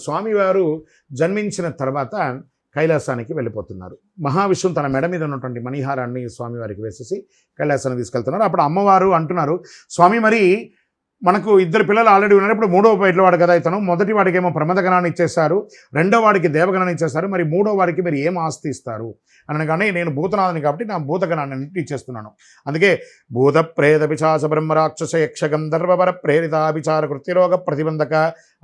స్వామివారు జన్మించిన తర్వాత కైలాసానికి వెళ్ళిపోతున్నారు. మహావిష్ణువు తన మెడ మీద ఉన్నటువంటి మణిహారాన్ని స్వామివారికి వేసేసి కైలాసానికి తీసుకెళ్తున్నారు. అప్పుడు అమ్మవారు అంటున్నారు, స్వామి మరి మనకు ఇద్దరు పిల్లలు ఆల్రెడీ ఉన్నారు, ఇప్పుడు మూడవ పిల్లవాడు కదా ఇతను. మొదటి వాడికి ఏమో ప్రమదగణాన్ని ఇచ్చేస్తారు, రెండో వాడికి దేవగణాన్ని ఇచ్చేస్తారు, మరి మూడో వాడికి మీరు ఏం ఆస్తి ఇస్తారు అనగానే, నేను భూతనాథని కాబట్టి నా భూతగణాన్ని ఇచ్చేస్తున్నాను. అందుకే భూత ప్రేత పిశాచ బ్రహ్మ రాక్షస యక్ష గంధర్వపర ప్రేరితాభిచార కృత్యరోగ ప్రతిబంధక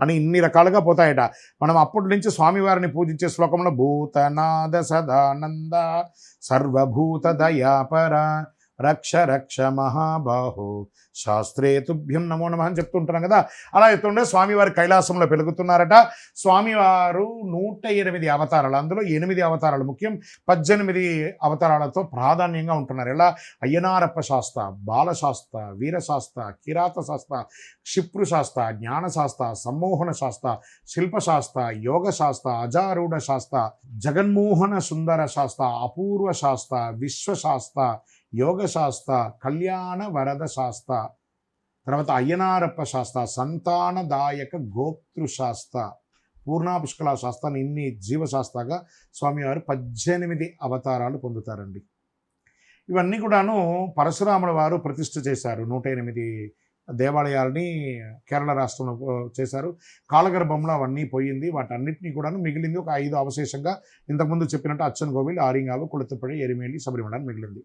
అని ఇన్ని రకాలుగా పోతాయట. మనం అప్పటి నుంచి స్వామివారిని పూజించే శ్లోకంలో భూతనాద సదానంద సర్వభూత దయాపర రక్ష రక్ష మహాబాహు శాస్త్రే తుభ్యం నమో నమః అని చెప్తుంటున్నాం కదా. అలా చెప్తుంటే స్వామివారి కైలాసంలో పెరుగుతున్నారట. స్వామివారు 108 అవతారాలు, అందులో 8 అవతారాలు ముఖ్యం, 18 అవతారాలతో ప్రాధాన్యంగా ఉంటున్నారు. ఎలా అయ్యనారప్ప శాస్త్ర, బాలశాస్త్ర, వీరశాస్త్ర, కిరాత శాస్త్ర, క్షిప్రు శాస్త్ర, జ్ఞానశాస్త్ర, సమ్మోహన శాస్త్ర, శిల్పశాస్త్ర, యోగశాస్త్ర, అజారూఢ శాస్త్ర, జగన్మోహన సుందర శాస్త్ర, అపూర్వ శాస్త్ర, విశ్వశాస్త్ర, యోగశాస్త్ర, కళ్యాణ వరద శాస్త్ర, తర్వాత అయ్యనారప్ప శాస్త్ర, సంతానదాయక గోప్తృశాస్త్ర, పూర్ణ పుష్కల శాస్త్రాన్ని ఇన్ని జీవశాస్త్రగా స్వామివారు 18 అవతారాలు పొందుతారండి. ఇవన్నీ కూడాను పరశురాముల వారు ప్రతిష్ఠ చేశారు. 108 దేవాలయాలని కేరళ రాష్ట్రంలో చేశారు. కాలగర్భంలో అవన్నీ పోయింది, వాటన్నిటినీ కూడాను మిగిలింది ఒక 5 అవశేషంగా. ఇంతకుముందు చెప్పినట్టు అచ్చన్ కోవిల్, ఆరింగావు, కుళతుపడి, ఎరిమేలి, శబరిమల మిగిలింది.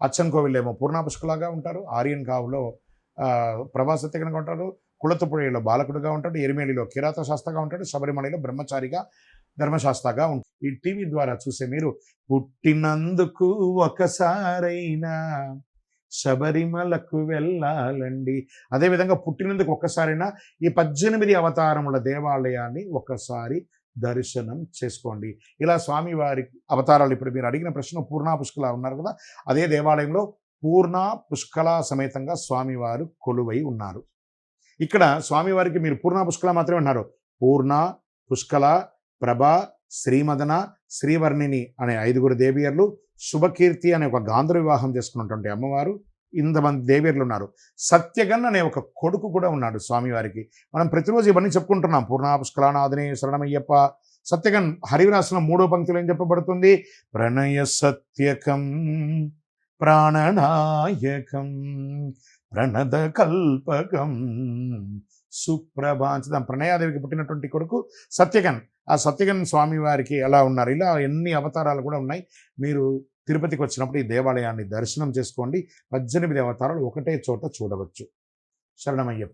అచ్చన్ కోవిల్ ఏమో పూర్ణ పుష్కలాగా ఉంటారు, ఆర్యన్ కావులో ప్రభాసత్యకరంగా ఉంటారు, కుళతుపుడిలో బాలకుడుగా ఉంటాడు, ఎరిమేలిలో కిరాత శాస్త్రగా ఉంటాడు, శబరిమలలో బ్రహ్మచారిగా ధర్మశాస్త్రగా ఉంటాడు. ఈ టీవీ ద్వారా చూసే మీరు పుట్టినందుకు ఒకసారైనా శబరిమలకు వెళ్ళాలండి. అదేవిధంగా పుట్టినందుకు ఒక్కసారైనా ఈ 18 అవతారముల దేవాలయాన్ని ఒక్కసారి దర్శనం చేసుకోండి. ఇలా స్వామివారి అవతారాలు, ఇప్పుడు మీరు అడిగిన ప్రశ్న పూర్ణ పుష్కల ఉన్నారు కదా, అదే దేవాలయంలో పూర్ణ పుష్కల సమేతంగా స్వామివారు కొలువై ఉన్నారు. ఇక్కడ స్వామివారికి మీరు పూర్ణ పుష్కల మాత్రమే ఉన్నారు. పూర్ణ, పుష్కల, ప్రభ, శ్రీమదన, శ్రీవర్ణిని అనే 5 దేవియర్లు, శుభకీర్తి అనే ఒక గాంధర్వ వివాహం చేసుకున్నటువంటి అమ్మవారు, ఇంతమంది దేవేర్లు ఉన్నారు. సత్యగన్ అనే ఒక కొడుకు కూడా ఉన్నాడు స్వామివారికి. మనం ప్రతిరోజు ఇవన్నీ చెప్పుకుంటున్నాం. పూర్ణ పుష్కలానాథనే శరణమయ్యప్ప. సత్యగన్ హరివిలాసంలో 3వ పంక్తిలో ఏం చెప్పబడుతుంది? ప్రణయ సత్యకం ప్రాణనాయకం ప్రణద కల్పకం సుప్రభాంచితం. ప్రణయాదేవికి పుట్టినటువంటి కొడుకు సత్యగన్. ఆ సత్యగన్ స్వామివారికి ఎలా ఉన్నారు. ఇలా ఎన్ని అవతారాలు కూడా ఉన్నాయి. మీరు తిరుపతికి వచ్చినప్పుడు ఈ దేవాలయాన్ని దర్శనం చేసుకోండి. 18 అవతారాలు ఒకటే చోట చూడవచ్చు. శరణమయ్యప్ప.